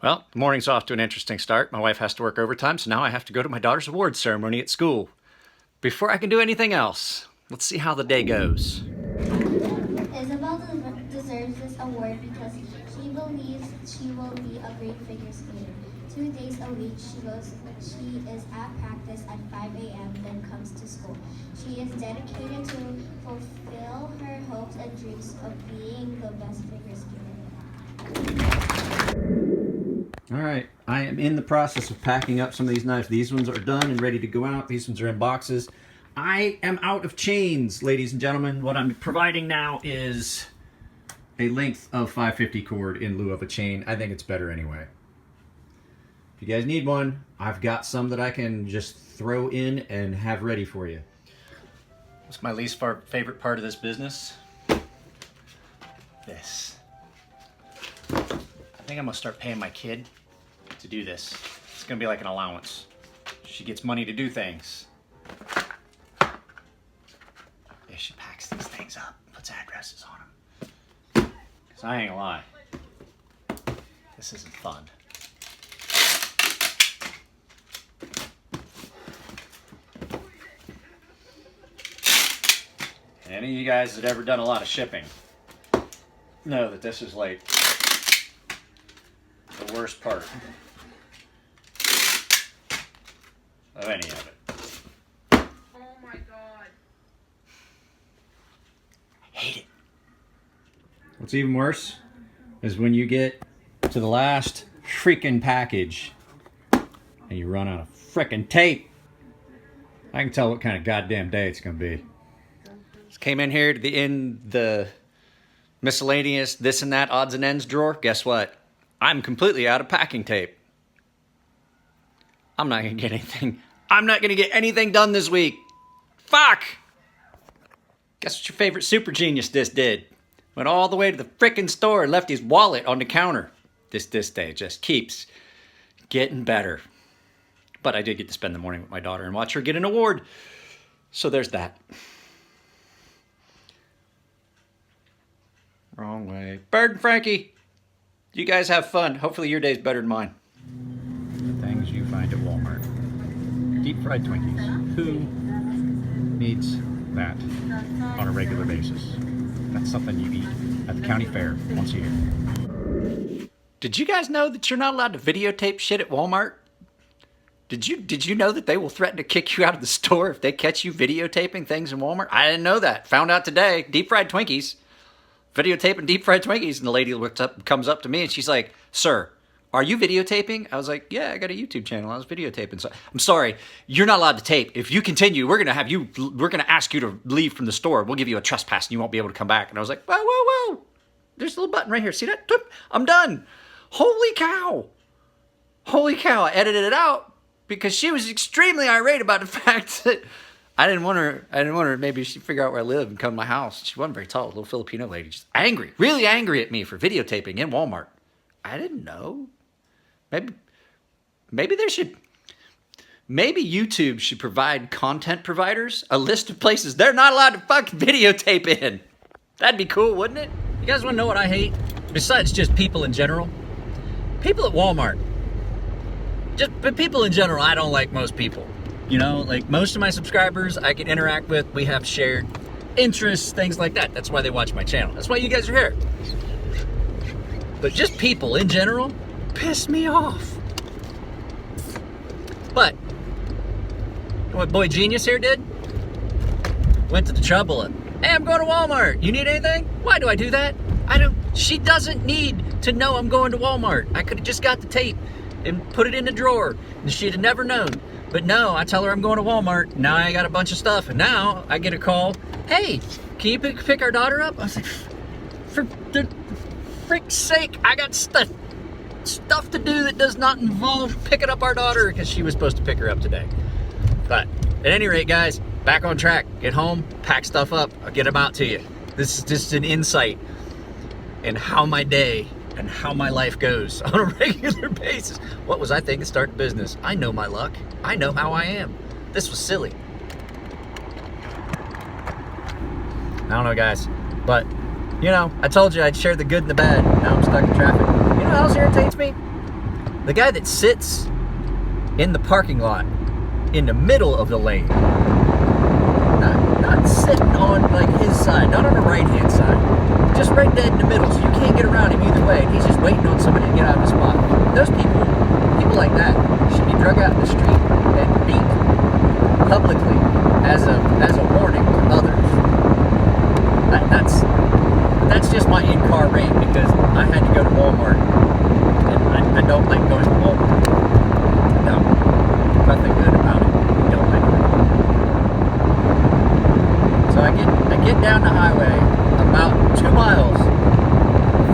Well, the morning's off to an interesting start. My wife has to work overtime, so now I have to go to my daughter's awards ceremony at school. Before I can do anything else, let's see how the day goes. Isabel deserves this award because she believes she will be a great figure skater. 2 days a week she is at practice at 5 a.m. then comes to school. She is dedicated to fulfill her hopes and dreams of being the best figure skater. All right, I am in the process of packing up some of these knives. These ones are done and ready to go out. These ones are in boxes. I am out of chains, ladies and gentlemen. What I'm providing now is a length of 550 cord in lieu of a chain. I think it's better anyway. If you guys need one, I've got some that I can just throw in and have ready for you. What's my least favorite part of this business? This. I think I'm gonna start paying my kid to do this. It's gonna be like an allowance. She gets money to do things. Yeah, she packs these things up, puts addresses on them. Cause I ain't gonna lie, this isn't fun. Any of you guys that ever done a lot of shipping know that this is like the worst part of any of it. Oh my God. I hate it. What's even worse is when you get to the last freaking package and you run out of freaking tape. I can tell what kind of goddamn day it's gonna be. Just came in here to the miscellaneous this and that odds and ends drawer. Guess what? I'm completely out of packing tape. I'm not gonna get anything done this week. Fuck! Guess what your favorite super genius just did? Went all the way to the frickin' store and left his wallet on the counter. This day just keeps getting better. But I did get to spend the morning with my daughter and watch her get an award. So there's that. Wrong way. Bird and Frankie, you guys have fun. Hopefully your day's better than mine. The things you find at Walmart. Deep fried Twinkies. Who needs that on a regular basis? That's something you eat at the county fair once a year. Did you guys know that you're not allowed to videotape shit at Walmart? Did you know that they will threaten to kick you out of the store if they catch you videotaping things in Walmart? I didn't know that. Found out today. Deep fried Twinkies. Videotaping deep fried Twinkies, and the lady comes up to me and she's like, "Sir, are you videotaping?" I was like, "Yeah, I got a YouTube channel. I was videotaping." So I'm sorry, you're not allowed to tape. If you continue, we're gonna ask you to leave from the store. We'll give you a trespass, and you won't be able to come back. And I was like, "Whoa! There's a little button right here. See that? I'm done." Holy cow! I edited it out because she was extremely irate about the fact that I didn't want her. Maybe she'd figure out where I live and come to my house. She wasn't very tall, a little Filipino lady, just angry, really angry at me for videotaping in Walmart. I didn't know. Maybe YouTube should provide content providers a list of places they're not allowed to fucking videotape in. That'd be cool, wouldn't it? You guys want to know what I hate? Besides just people in general, people at Walmart. But people in general, I don't like most people. You know, like most of my subscribers I can interact with. We have shared interests, things like that. That's why they watch my channel. That's why you guys are here. But just people in general piss me off. But what Boy Genius here did? Went to the trouble of, "Hey, I'm going to Walmart. You need anything?" Why do I do that? She doesn't need to know I'm going to Walmart. I could have just got the tape and put it in the drawer and she'd have never known. But no, I tell her I'm going to Walmart. Now I got a bunch of stuff, and now I get a call. "Hey, can you pick our daughter up?" I was like, for the frick's sake, I got stuff to do that does not involve picking up our daughter because she was supposed to pick her up today. But at any rate, guys, back on track. Get home, pack stuff up. I'll get them out to you. This is just an insight in how my day and how my life goes on a regular basis. What was I thinking starting business? I know my luck. I know how I am. This was silly. I don't know, guys, but you know, I told you I'd share the good and the bad. Now I'm stuck in traffic. You know what else irritates me? The guy that sits in the parking lot in the middle of the lane, not sitting on like his side, not on the right-hand side, just right dead in the middle, so you can't get around him either way, and he's just waiting on somebody to get out of the spot. Those people like that, should be drug out in the street and beat publicly as a warning to others. That's just my in-car rant, because I had to go to Walmart, and I don't like going to Walmart. No, nothing good about it. I don't like it. So I get down the highway about 2 miles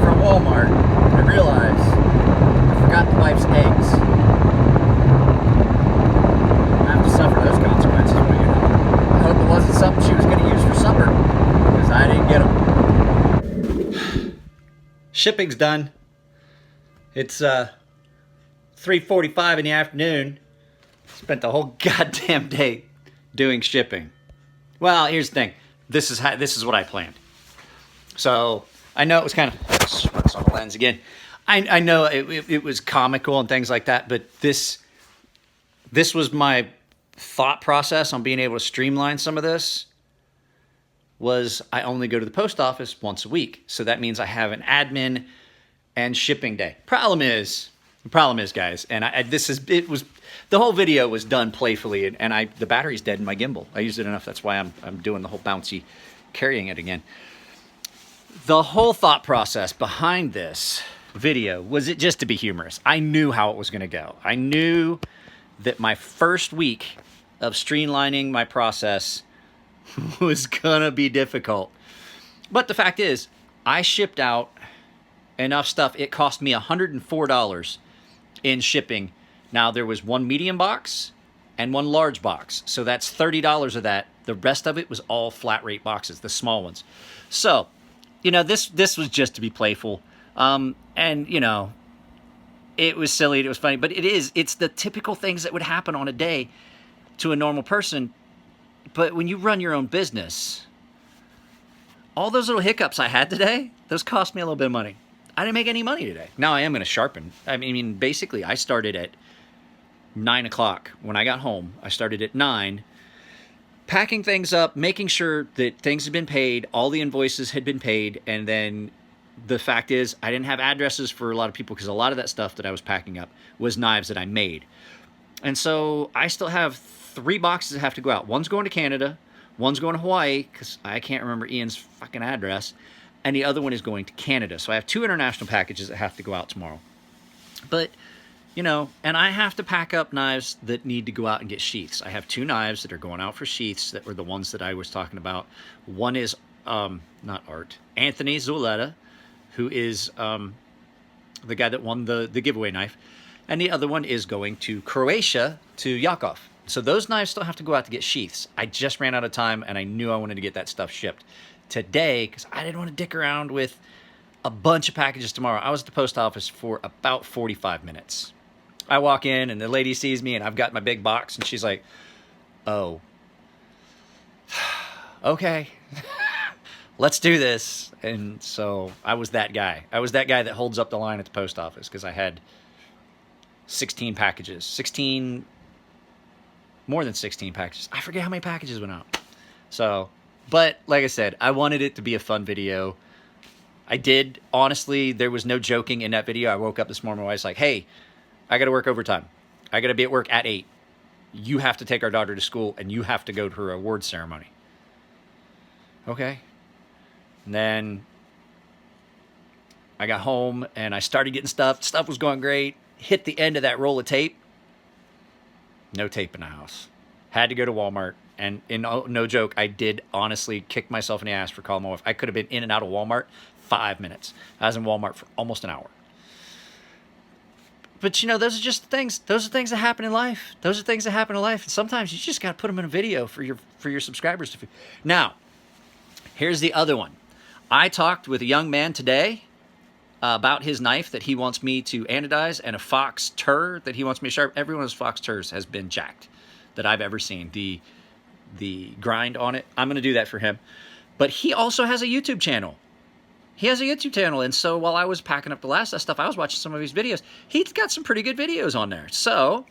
from Walmart, and I realize I forgot the wife's eggs. I have to suffer those consequences. Well, you know, I hope it wasn't something she was going to use for supper, because I didn't get them. Shipping's done. It's 3:45 in the afternoon. Spent the whole goddamn day doing shipping. Well, here's the thing. This is what I planned. So I know it was kind of sweats on the lens again. I know it was comical and things like that, but this was my thought process on being able to streamline some of this. Was I only go to the post office once a week, so that means I have an admin and shipping day. Problem is, guys, and the whole video was done playfully, and the battery's dead in my gimbal. I used it enough. That's why I'm doing the whole bouncy carrying it again. The whole thought process behind this video was it just to be humorous. I knew how it was going to go. I knew that my first week of streamlining my process was gonna be difficult. But the fact is, I shipped out enough stuff. It cost me $104 in shipping. Now, there was one medium box and one large box, so that's $30 of that. The rest of it was all flat rate boxes, the small ones. So, you know, this was just to be playful. And, you know, it was silly, it was funny, but it's the typical things that would happen on a day to a normal person. But when you run your own business, all those little hiccups I had today, those cost me a little bit of money. I didn't make any money today. Now I am going to sharpen. I mean, basically, I started at 9 o'clock. When I got home, I started at 9, packing things up, making sure that things had been paid, all the invoices had been paid, and then the fact is, I didn't have addresses for a lot of people because a lot of that stuff that I was packing up was knives that I made. And so I still have 3 boxes that have to go out. One's going to Canada, one's going to Hawaii, because I can't remember Ian's fucking address, and the other one is going to Canada. So I have 2 international packages that have to go out tomorrow. But, you know, and I have to pack up knives that need to go out and get sheaths. I have 2 knives that are going out for sheaths that were the ones that I was talking about. One is, Anthony Zuleta, who is the guy that won the giveaway knife. And the other one is going to Croatia, to Yakov. So those knives still have to go out to get sheaths. I just ran out of time, and I knew I wanted to get that stuff shipped today because I didn't want to dick around with a bunch of packages tomorrow. I was at the post office for about 45 minutes. I walk in, and the lady sees me, and I've got my big box, and she's like, oh, okay, let's do this. And so I was that guy. I was that guy that holds up the line at the post office because I had 16 packages. More than 16 packages. I forget how many packages went out. So, but like I said, I wanted it to be a fun video. I did. Honestly, there was no joking in that video. I woke up this morning, my wife's like, hey, I got to work overtime. I got to be at work at 8. You have to take our daughter to school, and you have to go to her award ceremony. Okay. And then I got home, and I started getting stuff. Stuff was going great. Hit the end of that roll of tape. No tape in the house. Had to go to Walmart. And no joke, I did honestly kick myself in the ass for calling my wife. I could have been in and out of Walmart 5 minutes. I was in Walmart for almost an hour. But, you know, those are just things. Those are things that happen in life. Those are things that happen in life. And sometimes you just got to put them in a video for your subscribers to. Now, here's the other one. I talked with a young man today about his knife that he wants me to anodize and a Fox Tur that he wants me to sharpen. Every one of his Fox Turs has been jacked that I've ever seen. The grind on it. I'm going to do that for him. But he also has a YouTube channel. He has a YouTube channel, and so while I was packing up the last of that stuff, I was watching some of his videos. He's got some pretty good videos on there. So,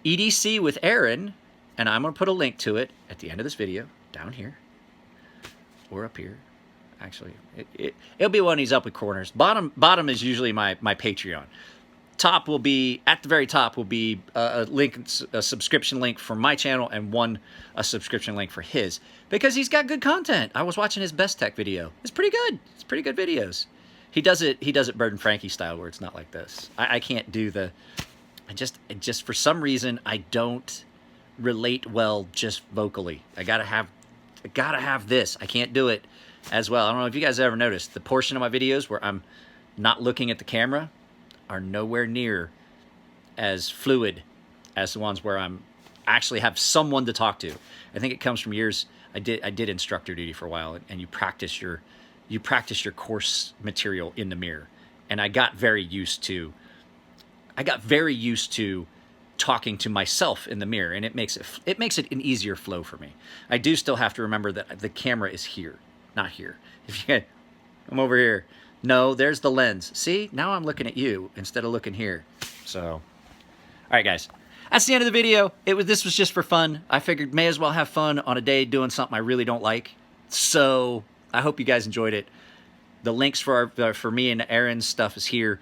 EDC with Aaron, and I'm going to put a link to it at the end of this video, down here, or up here. Actually, it'll be one of these upper corners. Bottom is usually my Patreon. Top will be, at the very top will be a link, a subscription link for my channel, and a subscription link for his, because he's got good content. I was watching his Best Tech video. It's pretty good. It's pretty good videos. He does it Bird and Frankie style, where it's not like this. I can't do the, I just for some reason I don't relate well just vocally. I gotta have this. I can't do it as well. I don't know if you guys ever noticed, the portion of my videos where I'm not looking at the camera are nowhere near as fluid as the ones where I'm actually have someone to talk to. I think it comes from years. I did instructor duty for a while, and you practice your course material in the mirror, and I got very used to talking to myself in the mirror, and it makes it an easier flow for me. I do still have to remember that the camera is here, not here. If you, I'm over here. No, there's the lens. See, now I'm looking at you instead of looking here. So, all right, guys, that's the end of the video. This was just for fun. I figured may as well have fun on a day doing something I really don't like. So I hope you guys enjoyed it. The links for me and Aaron's stuff is here.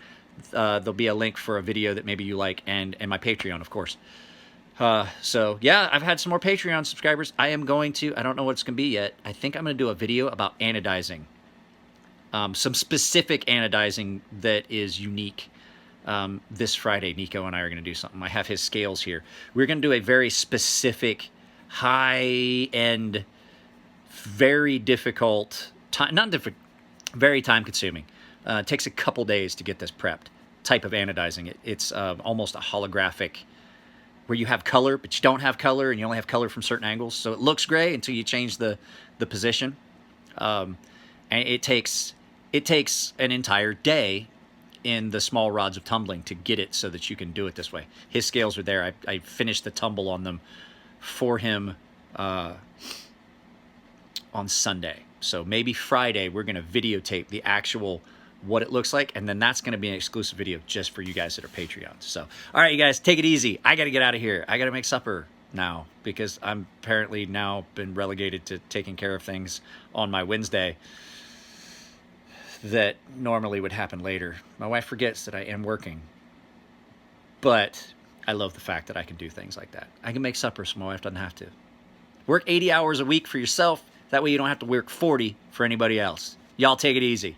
There'll be a link for a video that maybe you like, and my Patreon, of course. So yeah, I've had some more Patreon subscribers. I don't know what it's gonna be yet. I think I'm gonna do a video about anodizing. Some specific anodizing that is unique. This Friday, Nico and I are going to do something. I have his scales here. We're going to do a very specific, high-end, very difficult, very time-consuming. It takes a couple days to get this prepped. Type of anodizing. It's almost a holographic, where you have color, but you don't have color, and you only have color from certain angles. So it looks gray until you change the position. And it takes an entire day in the small rods of tumbling to get it so that you can do it this way. His scales are there. I finished the tumble on them for him on Sunday. So maybe Friday we're going to videotape the actual what it looks like, and then that's going to be an exclusive video just for you guys that are Patreons. So, all right, you guys, take it easy. I got to get out of here. I got to make supper now, because I'm apparently now been relegated to taking care of things on my Wednesday that normally would happen later. My wife forgets that I am working, but I love the fact that I can do things like that. I can make supper so my wife doesn't have to. Work 80 hours a week for yourself. That way you don't have to work 40 for anybody else. Y'all take it easy.